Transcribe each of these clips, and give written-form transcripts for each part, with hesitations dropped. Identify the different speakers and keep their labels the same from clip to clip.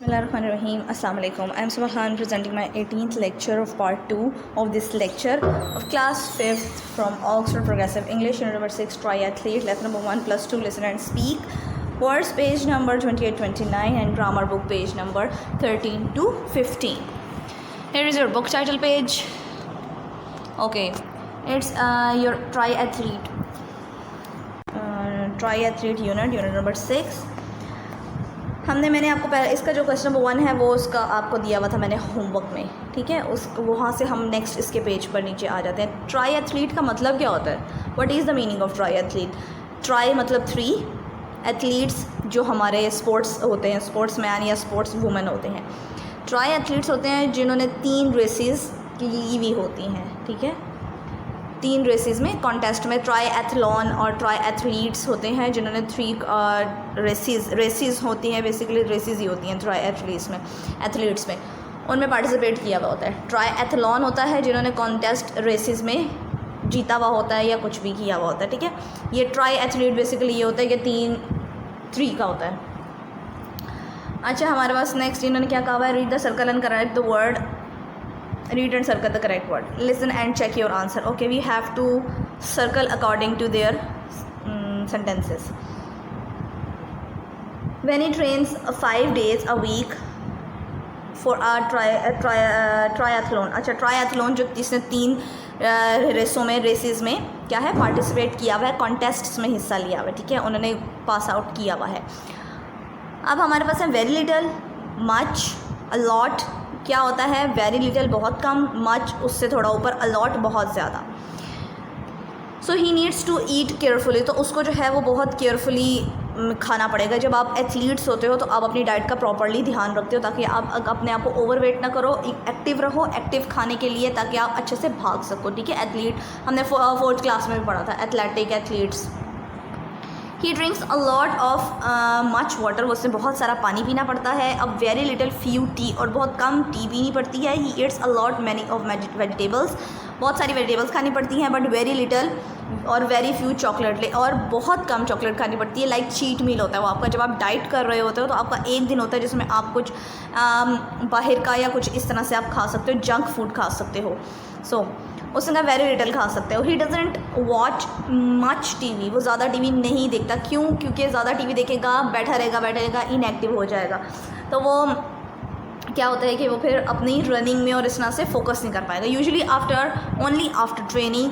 Speaker 1: Bismillahirrahmanirrahim. Assalamu alaikum. I am Subhan presenting my 18th lecture of part 2 of this lecture of class 5th from Oxford Progressive English Unit number 6 Triathlete, lesson number 1 plus 2 listen and speak, words page number 28-29 and grammar book page number 13 to 15. Here is your book title page. Okay, it's your triathlete unit number 6. मैंने आपको पहले इसका जो question number 1 है वो उसका आपको दिया हुआ था मैंने होमवर्क में, ठीक है। उस वहाँ से हम नेक्स्ट इसके पेज पर नीचे आ जाते हैं। ट्राई एथलीट का मतलब क्या होता है? What is the meaning of try athlete? Try मतलब 3, एथलीट्स जो हमारे स्पोर्ट्स होते हैं, स्पोर्ट्स मैन या स्पोर्ट्स वुमेन होते हैं। ट्राई एथलीट्स होते हैं जिन्होंने 3 रेसेस ली हुई होती हैं, ठीक है। 3 रेसेस में कॉन्टेस्ट में ट्राई एथलॉन और ट्राई एथलीट्स होते हैं जिन्होंने 3 रेसेस होती हैं, बेसिकली रेसेस ही होती हैं ट्राई एथलीट्स में उनमें पार्टिसिपेट किया हुआ होता है। ट्राई एथलॉन होता है जिन्होंने कॉन्टेस्ट रेसेस में जीता हुआ होता है या कुछ भी किया हुआ होता है, ठीक है। ये ट्राई एथलीट बेसिकली ये होता है कि 3 का होता है। अच्छा, हमारे पास नेक्स्ट इन्होंने क्या कहा है? Read the circle and correct the word. Read and circle the correct word. Listen and check your answer. Okay, we have to circle according to their sentences. When he trains 5 days a week for a triathlon. अच्छा, triathlon जो जिसने 3 रेसों में races में क्या है participate किया हुआ है, कॉन्टेस्ट्स में हिस्सा लिया हुआ है, ठीक है, उन्होंने पास आउट किया हुआ है। अब हमारे पास है very little, much, a lot. क्या होता है? वेरी लिटल बहुत कम, मच उससे थोड़ा ऊपर, अलॉट बहुत ज़्यादा। So he needs to eat carefully, तो उसको जो है वो बहुत केयरफुली खाना पड़ेगा। जब आप एथलीट्स होते हो तो आप अपनी डाइट का प्रॉपर्ली ध्यान रखते हो ताकि आप अपने आप को ओवरवेट ना करो, एक्टिव रहो, एक्टिव खाने के लिए ताकि आप अच्छे से भाग सको, ठीक है। एथलीट हमने 4th क्लास में भी पढ़ा था, athletic athletes. He drinks a lot of much water, उससे बहुत सारा पानी पीना पड़ता है। अब वेरी लिटल फ्यू टी, और बहुत कम टी पीनी पड़ती है। He eats a lot many of vegetables, बहुत सारी वेजिटेबल्स खानी पड़ती हैं। बट वेरी लिटल और वेरी फ्यू चॉकलेट, और बहुत कम चॉकलेट खानी पड़ती है। लाइक चीट मील होता है वो आपका, जब आप डाइट कर रहे होते हो तो आपका एक दिन होता है जिसमें आप कुछ बाहर का या कुछ इस तरह से आप खा सकते हो, जंक फूड खा सकते हो। सो उसने वेरी लिटल खा सकते हो। He doesn't watch much TV, वो ज़्यादा टीवी नहीं देखता। क्यों? क्योंकि ज़्यादा टीवी देखेगा बैठा रहेगा, इनएक्टिव हो जाएगा, तो वो क्या होता है कि वो फिर अपनी रनिंग में और इस तरह से फोकस नहीं कर पाएगा। यूजुअली ओनली आफ्टर ट्रेनिंग,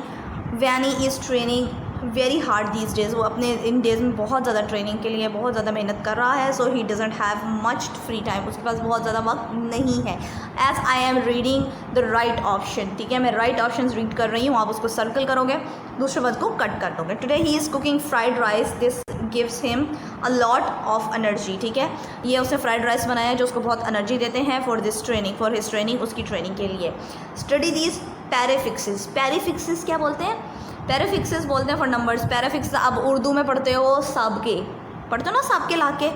Speaker 1: व्यान he is training very hard these days, वो अपने इन डेज़ में बहुत ज़्यादा ट्रेनिंग के लिए बहुत ज़्यादा मेहनत कर रहा है। So he doesn't have much free time, उसके पास बहुत ज़्यादा वक्त नहीं है। As I am reading the right option, ठीक है, मैं राइट ऑप्शन रीड कर रही हूँ, आप उसको सर्कल करोगे, दूसरे वर्ड को कट कर दोगे। Today he is cooking fried rice, this gives him a lot of energy, ठीक है। ये उसने फ्राइड राइस बनाया है जो उसको बहुत एनर्जी देते हैं फॉर हिज ट्रेनिंग, उसकी ट्रेनिंग के लिए। स्टडी दीज पैराफिक्सेस, पैराफिक्सेस क्या बोलते हैं? पैराफिक्सेस बोलते हैं फॉर नंबर्स। पैराफिक्स आप उर्दू में पढ़ते हो, सबके पढ़ते हो ना, सबके लाके।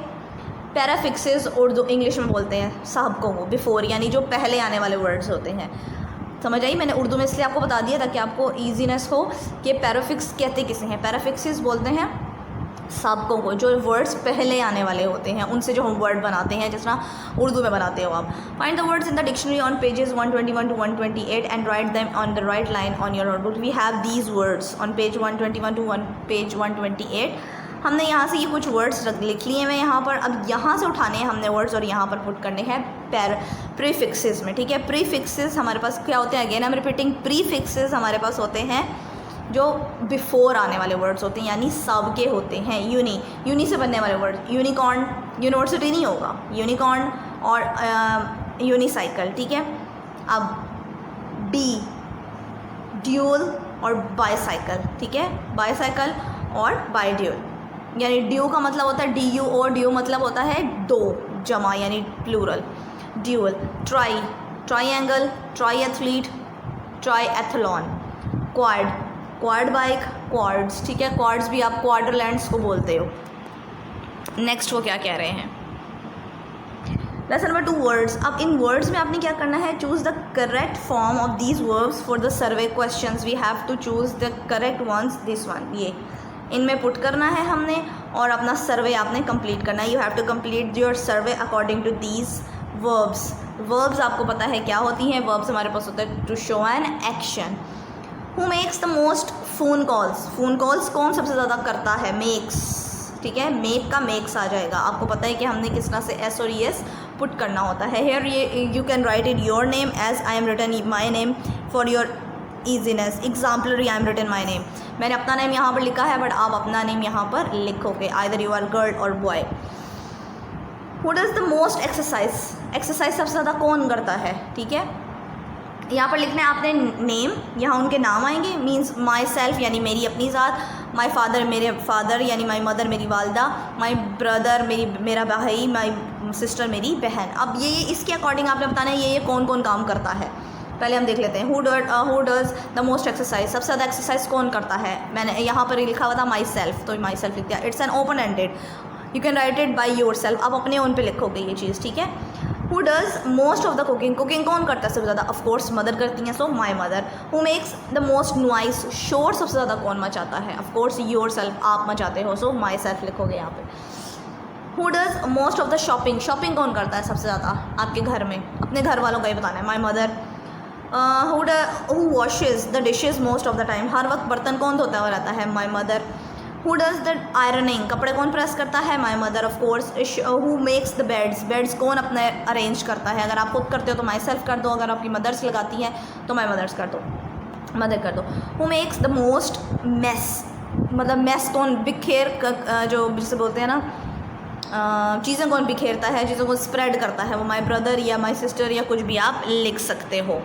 Speaker 1: पैराफिक्सेस उर्दू इंग्लिश में बोलते हैं सबको, वो बिफोर यानी जो पहले आने वाले वर्ड्स होते हैं। समझ आई? मैंने उर्दू में इसलिए आपको बता दिया ताकि आपको ईजीनेस हो कि पैराफिक्स कहते किसे हैं। पैराफिक्सेस बोलते हैं सबकों को, जो वर्ड्स पहले आने वाले होते हैं उनसे जो हम वर्ड बनाते हैं, जिस तरह उर्दू में बनाते हो आप। Find the words in the dictionary on pages 121 to 128 and write them on the right line on your notebook. We have these words on page 121 to page 128। हमने यहाँ से ये कुछ वर्ड्स लिख लिए हैं यहाँ पर। अब यहाँ से उठाने हैं हमने वर्ड्स और यहाँ पर पुट करने हैं प्रीफिक्सेस में, ठीक है। प्रीफिक्सेस हमारे पास क्या होते हैं? Again I am repeating, prefixes हमारे पास होते हैं जो बिफोर आने वाले वर्ड्स होते हैं, यानी सब के होते हैं। यूनी से बनने वाले वर्ड, यूनिकॉर्न यूनिवर्सिटी नहीं होगा, यूनिकॉर्न और यूनिसाइकिल, ठीक है। अब ड्यूल और बाईसाइकिल, ठीक है, बाईसाइकिल और बाईड्यूल। यानी ड्यू का मतलब होता है DU, और ड्यू मतलब होता है 2 जमा यानी plural. Dual, triangle, triathlete, triathlon, quad bike, quads, ठीक है। क्वाड्स भी आप क्वाड्रलैंड्स को बोलते हो। नेक्स्ट वो क्या कह रहे हैं? Lesson number 2 words. अब इन वर्ड्स में आपने क्या करना है? Choose the correct form of these verbs for the survey questions. We have to choose the correct ones, this one, ये इनमें पुट करना है हमने और अपना सर्वे आपने कंप्लीट करना है। You have to complete your survey according to these verbs. Verbs आपको पता है क्या होती हैं? वर्ब्स हमारे पास होता है to show an action. Who makes the most phone calls? Phone calls कौन सबसे ज़्यादा करता है? मेक्स, ठीक है, मेक का मेक्स आ जाएगा। आपको पता है कि हमने किस तरह से एस और एस पुट करना होता है। Here you can write it your name as I am written my name for your easiness. Exemplary I am written my name, मैंने अपना नेम यहाँ पर लिखा है, बट आप अपना नेम यहाँ पर लिखोगे, आइदर यू आर गर्ल और boy. Who does the most exercise? Exercise सबसे ज़्यादा कौन करता है? ठीक है, यहाँ पर लिखना है आपने नेम, यहाँ उनके नाम आएंगे, मीन्स माई सेल्फ यानी मेरी अपनी ज़ात, माई फादर मेरे फादर यानी माई मदर मेरी वालदा, माई ब्रदर मेरा भाई, माई सिस्टर मेरी बहन। अब ये इसके अकॉर्डिंग आपने बताना है ये कौन कौन काम करता है। पहले हम देख लेते हैं who does the most exercise, सबसे ज़्यादा एक्सरसाइज कौन करता है? मैंने यहाँ पर लिखा हुआ था माई सेल्फ, तो माई सेल्फ लिख दिया। It's an open ended, you can write it by your self, आप अपने ओन पे लिखोगे ये चीज़, ठीक है। Who does most of the cooking? Cooking कौन करता है सबसे ज़्यादा? ऑफकोर्स मदर करती हैं, so my mother. Who makes the most noise? शोर सबसे ज़्यादा कौन मचाता है? ऑफकोर्स योर सेल्फ, आप मचाते हो, सो माई सेल्फ लिखोगे यहाँ पे। Who does most of the shopping? Shopping कौन करता है सबसे ज़्यादा आपके घर में? अपने घर वालों का ही बताना है, my mother. Who washes the dishes most of the time? हर वक्त बर्तन कौन धोता हुआ रहता है? My mother. Who does the ironing? कपड़े कौन प्रेस करता है? My mother of course. Who makes the beds? Beds कौन अपने अरेंज करता है? अगर आप खुद करते हो तो माई सेल्फ कर दो, अगर आपकी मदर्स लगाती हैं तो माई मदर्स कर दो, मदर कर दो। Who makes the most mess? मतलब मेस कौन बिखेर जो जिसे बोलते हैं ना, चीज़ें कौन बिखेरता है, चीज़ों को स्प्रेड करता है? वो माई ब्रदर या माई सिस्टर या कुछ भी आप लिख सकते हो।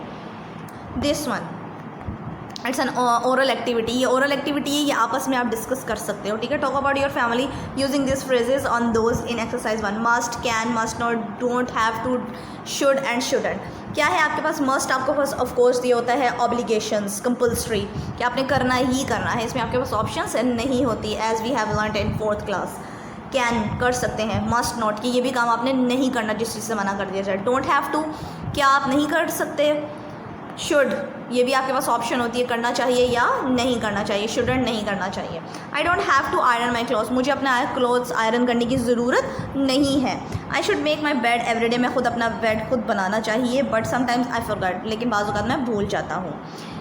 Speaker 1: This one it's an oral activity, ये ओरल एक्टिविटी है, ये आपस में आप डिस्कस कर सकते हो, ठीक है। Talk about your family using this phrases on those in exercise 1। Must, can, must not, don't, have to, should and shouldn't. क्या है आपके पास? मस्ट आपके पास ऑफकोर्स ये होता है ऑब्लिगेशंस, कंपल्सरी, कि आपने करना ही करना है, इसमें आपके पास ऑप्शंस नहीं होती, as we have learned in 4th class. Can कर सकते हैं, मस्ट नॉट कि ये भी काम आपने नहीं करना जिस चीज़ से मना कर दिया जाए। डोंट हैव टू, क्या आप नहीं कर सकते। शुड, ये भी आपके पास ऑप्शन होती है, करना चाहिए या नहीं करना चाहिए। शुडंट, नहीं करना चाहिए। I don't have to iron my clothes, मुझे अपना क्लॉथ्स आयरन करने की ज़रूरत नहीं है। I should make my bed everyday, मैं खुद अपना बेड खुद बनाना चाहिए, बट समटाइम्स आई फॉरगेट, लेकिन बाज़ औक़ात मैं भूल जाता हूँ।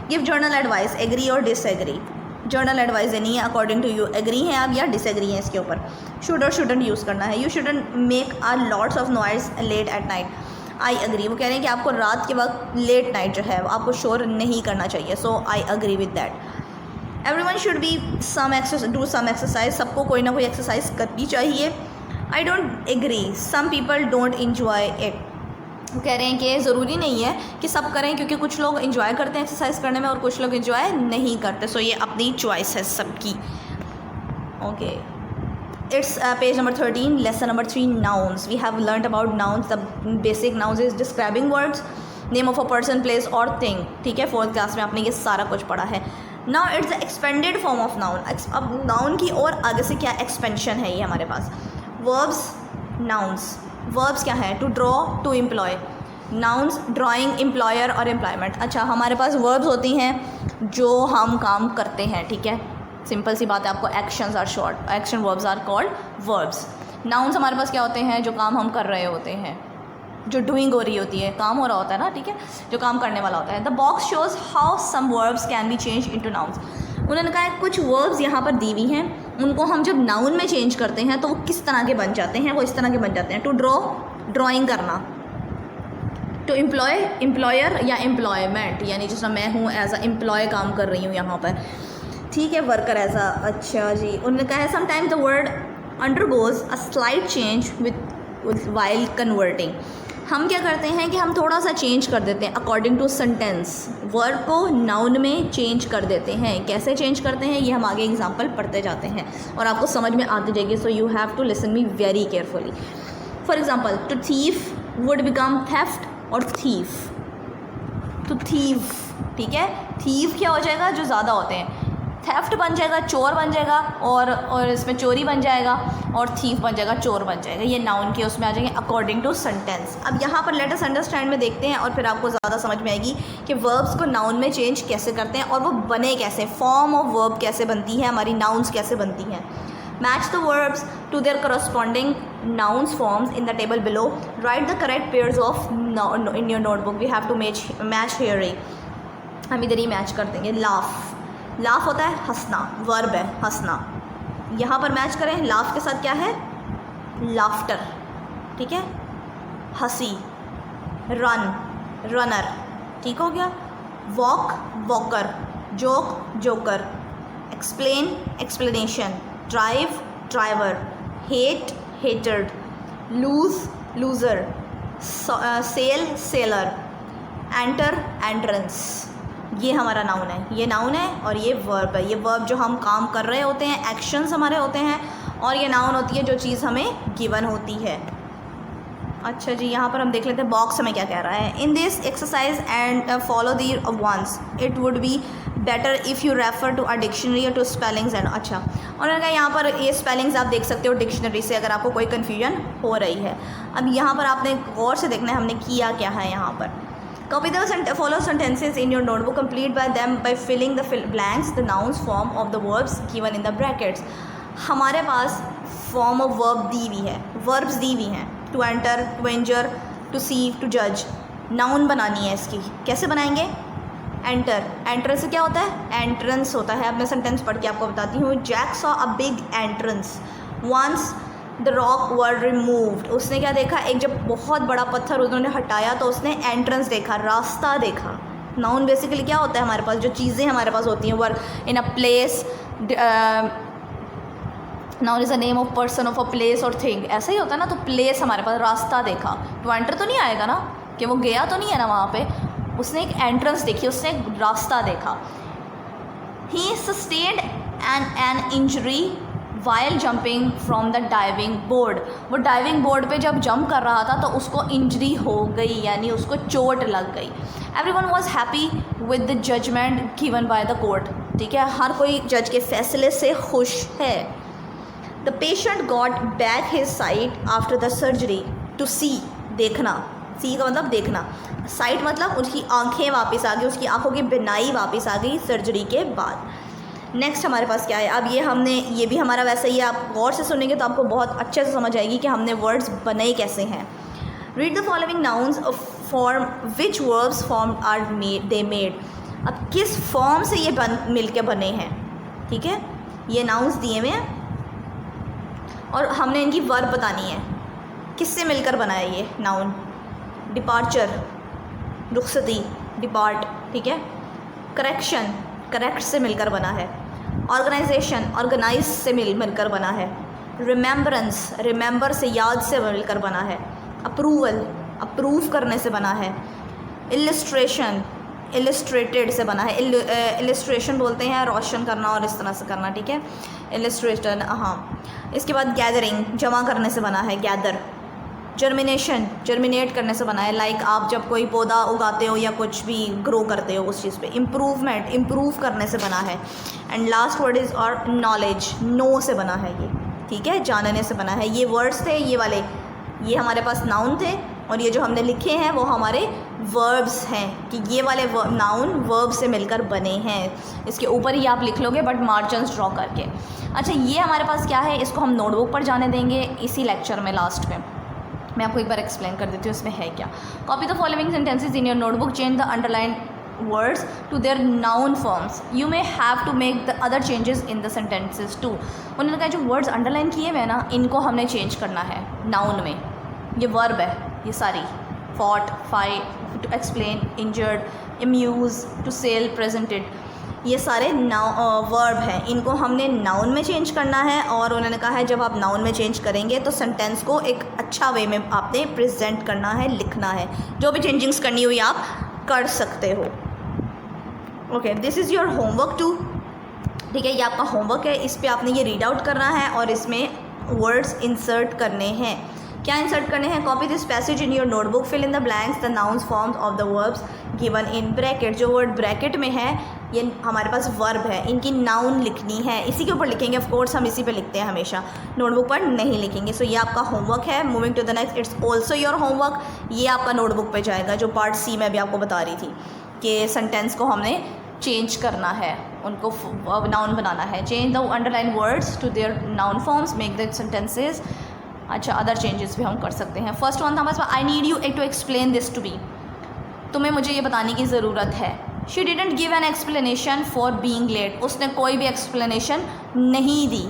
Speaker 1: गिव जर्नल एडवाइस, एग्री और डिसएग्री। जर्नल एडवाइस देनी है अकॉर्डिंग टू यू, एग्री हैं आप या डिसएग्री हैं इसके ऊपर। शुड और शुडंट यूज़ करना है। You shouldn't make a lots of noise late at night. I agree, वो कह रहे हैं कि आपको रात के वक्त लेट नाइट जो है आपको शोर नहीं करना चाहिए, so I agree with that. Everyone should be do some exercise, सबको कोई ना कोई एक्सरसाइज करनी चाहिए। I don't agree, some people don't enjoy it, वो कह रहे हैं कि ज़रूरी नहीं है कि सब करें, क्योंकि कुछ लोग इन्जॉय करते हैं एक्सरसाइज करने में और कुछ लोग इन्जॉय नहीं करते, सो ये अपनी चॉइस है सबकी। Okay, it's page number 13, lesson number 3, nouns. We have learnt about nouns. The basic nouns is describing words, name of a person, place or thing, ठीक है। 4th क्लास में आपने ये सारा कुछ पढ़ा है। Now it's the expanded form of noun. अब noun की और आगे से क्या expansion है ये हमारे पास। verbs, nouns. verbs क्या है? to draw, to employ. nouns, drawing, employer और employment। अच्छा, हमारे पास verbs होती हैं जो हम काम करते हैं, ठीक है। सिंपल सी बात है, आपको actions are short, action verbs are called verbs. Nouns हमारे पास क्या होते हैं? जो काम हम कर रहे होते हैं, जो डूइंग हो रही होती है, काम हो रहा होता है ना, ठीक है, जो काम करने वाला होता है। The box shows how some verbs can be change into nouns. उन्होंने कहा है कुछ वर्ब्स यहाँ पर दी हुई हैं, उनको हम जब नाउन में चेंज करते हैं तो वो किस तरह के बन जाते हैं? वो इस तरह के बन जाते हैं। टू ड्रॉ, ड्राइंग करना। टू एम्प्लॉय, एम्प्लॉयर या एम्प्लॉयमेंट, यानी जिस तरह मैं हूँ एज अ एम्प्लॉय काम कर रही हूँ यहाँ पर, ठीक है, वर्कर ऐसा। अच्छा जी, उन्होंने कहा है sometimes the word undergoes a slight change with while converting. हम क्या करते हैं कि हम थोड़ा सा चेंज कर देते हैं अकॉर्डिंग टू सेंटेंस, वर्ड को नाउन में चेंज कर देते हैं। कैसे चेंज करते हैं ये हम आगे एग्जांपल पढ़ते जाते हैं और आपको समझ में आती जाएगी, so you have to listen me very carefully. For example, to thief would become theft और थीफ, टू थीव, ठीक है। थीव क्या हो जाएगा? जो ज़्यादा होते हैं। थेफ्ट बन जाएगा, चोर बन जाएगा, और इसमें चोरी बन जाएगा, और थीफ बन जाएगा, चोर बन जाएगा। ये नाउन के उसमें आ जाएंगे अकॉर्डिंग टू सेंटेंस। अब यहाँ पर लेट अस अंडरस्टैंड में देखते हैं और फिर आपको ज़्यादा समझ में आएगी कि वर्ब्स को नाउन में चेंज कैसे करते हैं और वो बने कैसे, फॉर्म ऑफ वर्ब कैसे बनती है, हमारी नाउन्स कैसे बनती हैं। Match the verbs to their corresponding nouns forms in the table below. Write the correct pairs of in your notebook. We have to match here. हम इधर ही मैच कर देंगे. लाफ होता है हंसना, वर्ब है हंसना. यहाँ पर मैच करें, लाफ के साथ क्या है, लाफ्टर. ठीक है, हंसी, रनर. ठीक हो गया. Walk, walker. Joke, joker. Explain, explanation. Drive, driver. Hate, hated. Lose, loser. Sell, seller. Enter, entrance. ये हमारा नाउन है, ये नाउन है और ये वर्ब है. ये वर्ब जो हम काम कर रहे होते हैं, एक्शंस हमारे होते हैं, और ये नाउन होती है जो चीज़ हमें गिवन होती है. अच्छा जी, यहाँ पर हम देख लेते हैं बॉक्स हमें क्या कह रहा है. In this exercise and follow the ones it would be better if you refer to a dictionary और टू स्पेलिंग्स एंड. अच्छा, उन्होंने कहा यहाँ पर ये स्पेलिंग्स आप देख सकते हो डिक्शनरी से, अगर आपको कोई कन्फ्यूजन हो रही है. अब यहाँ पर आपने गौर से देखना है हमने किया क्या है. यहाँ पर copy the follow sentences in your notebook, complete by them by filling the blanks, the nouns form of the verbs given in the brackets. हमारे पास फॉर्म ऑफ वर्ब दी हुई है, वर्ब्स दी हुई हैं. To enter, to injure, to see, to जज. Noun बनानी है इसकी. कैसे बनाएंगे? एंटर. एंटर से क्या होता है? एंट्रेंस होता है. अब मैं सेंटेंस पढ़ के आपको बताती हूँ. Jack saw a big entrance once the rock were removed. उसने क्या देखा? एक जब बहुत बड़ा पत्थर उन्होंने हटाया तो उसने एंट्रेंस देखा, रास्ता देखा. नाउन बेसिकली क्या होता है हमारे पास, जो चीज़ें हमारे पास होती हैं, work in a place. Noun is a name of person, of a place और थिंग. ऐसा ही होता है ना. तो प्लेस हमारे पास, रास्ता देखा. टू एंटर तो नहीं आएगा ना, कि वो गया तो नहीं है ना वहाँ पे. उसने एक एंट्रेंस देखी, उसने एक रास्ता देखा. He sustained an injury while jumping from the diving board. वो डाइविंग बोर्ड पे जब जंप कर रहा था तो उसको इंजरी हो गई, यानी उसको चोट लग गई. Everyone was happy with the judgement given by the court. ठीक है, हर कोई जज के फैसले से खुश है. The patient got back his sight after the surgery. To see, देखना. सी का मतलब देखना. साइट मतलब उसकी आंखें वापस आ गई, उसकी आंखों की बिनाई वापस आ गई सर्जरी के बाद. नेक्स्ट हमारे पास क्या है? अब ये भी हमारा वैसा ही है. आप गौर से सुनेंगे तो आपको बहुत अच्छे से समझ आएगी कि हमने वर्ड्स बनाए कैसे हैं. Read the following nouns form which verbs form are they made. अब किस फॉर्म से ये मिल के बने हैं. ठीक है, ये नाउन्स दिए हुए हैं और हमने इनकी वर्ब बतानी है. किससे मिलकर बना है ये नाउन? Departure, रुखसती, depart. ठीक है. करेक्शन, करेक्ट से मिलकर बना है. ऑर्गेनाइजेशन, ऑर्गेनाइज से मिलकर बना है. रिमेम्बरेंस, रिमेंबर से, याद से मिलकर बना है. अप्रूवल, अप्रूव करने से बना है. इलिस्ट्रेशन, इलिस्ट्रेटेड से बना है. इलिस्ट्रेशन बोलते हैं रोशन करना और इस तरह से करना. ठीक है, इलिस्ट्रेशन. हाँ, इसके बाद गैदरिंग, जमा करने से बना है, गैदर. जर्मिनेशन, जर्मिनेट करने से बना है. लाइक आप जब कोई पौधा उगाते हो या कुछ भी ग्रो करते हो उस चीज़ पे. इम्प्रूवमेंट, इम्प्रूव करने से बना है. एंड लास्ट वर्ड इज़ और नॉलेज, नो से बना है ये. ठीक है, जानने से बना है. ये वर्ड्स थे ये वाले, ये हमारे पास नाउन थे और ये जो हमने लिखे हैं वो हमारे वर्ब्स हैं कि ये वाले नाउन वर्ब से मिलकर बने हैं. इसके ऊपर ही आप लिख लोगे बट मार्जिन्स ड्रॉ करके. अच्छा, ये हमारे पास क्या है, इसको हम नोटबुक पर जाने देंगे इसी लेक्चर में. लास्ट में मैं आपको एक बार एक्सप्लेन कर देती हूँ इसमें है क्या. Copy the following sentences in your notebook, change the underline words to their noun forms. You may have to make the other changes in the sentences too. उन्होंने कहा जो वर्ड्स अंडरलाइन किए हुए हैं ना, इनको हमने चेंज करना है नाउन में. ये वर्ब है ये सारी. Fought, fight, to explain, injured, amuse, to sell, presented, ये सारे वर्ब हैं. इनको हमने नाउन में चेंज करना है. और उन्होंने कहा है जब आप नाउन में चेंज करेंगे तो सेंटेंस को एक अच्छा वे में आपने प्रेजेंट करना है, लिखना है. जो भी चेंजिंग्स करनी हुई आप कर सकते हो. Okay, this is your homework too. ठीक है, ये आपका होमवर्क है. इस पर आपने ये रीड आउट करना है और इसमें वर्ड्स इंसर्ट करने हैं. क्या इंसर्ट करने हैं? Copy this passage in your notebook, fill in the blanks, the nouns forms of the verbs given in bracket. जो वर्ड ब्रैकेट में है ये हमारे पास वर्ब है, इनकी नाउन लिखनी है. इसी के ऊपर लिखेंगे, ऑफ कोर्स हम इसी पे लिखते हैं हमेशा, नोटबुक पर नहीं लिखेंगे. सो ये आपका होमवर्क है. Moving to the next, it's also your homework. ये आपका नोटबुक पे जाएगा, जो पार्ट सी में भी आपको बता रही थी कि सेंटेंस को हमने चेंज करना है, उनको नाउन बनाना है। Change the underline words to their noun forms, make the sentences. अच्छा, अदर चेंजेस भी हम कर सकते हैं। फर्स्ट वन था हमारे पास, I need you to explain this to be, तुम्हें मुझे ये बताने की ज़रूरत है। She didn't give an explanation for being late, उसने कोई भी एक्सप्लेनेशन नहीं दी।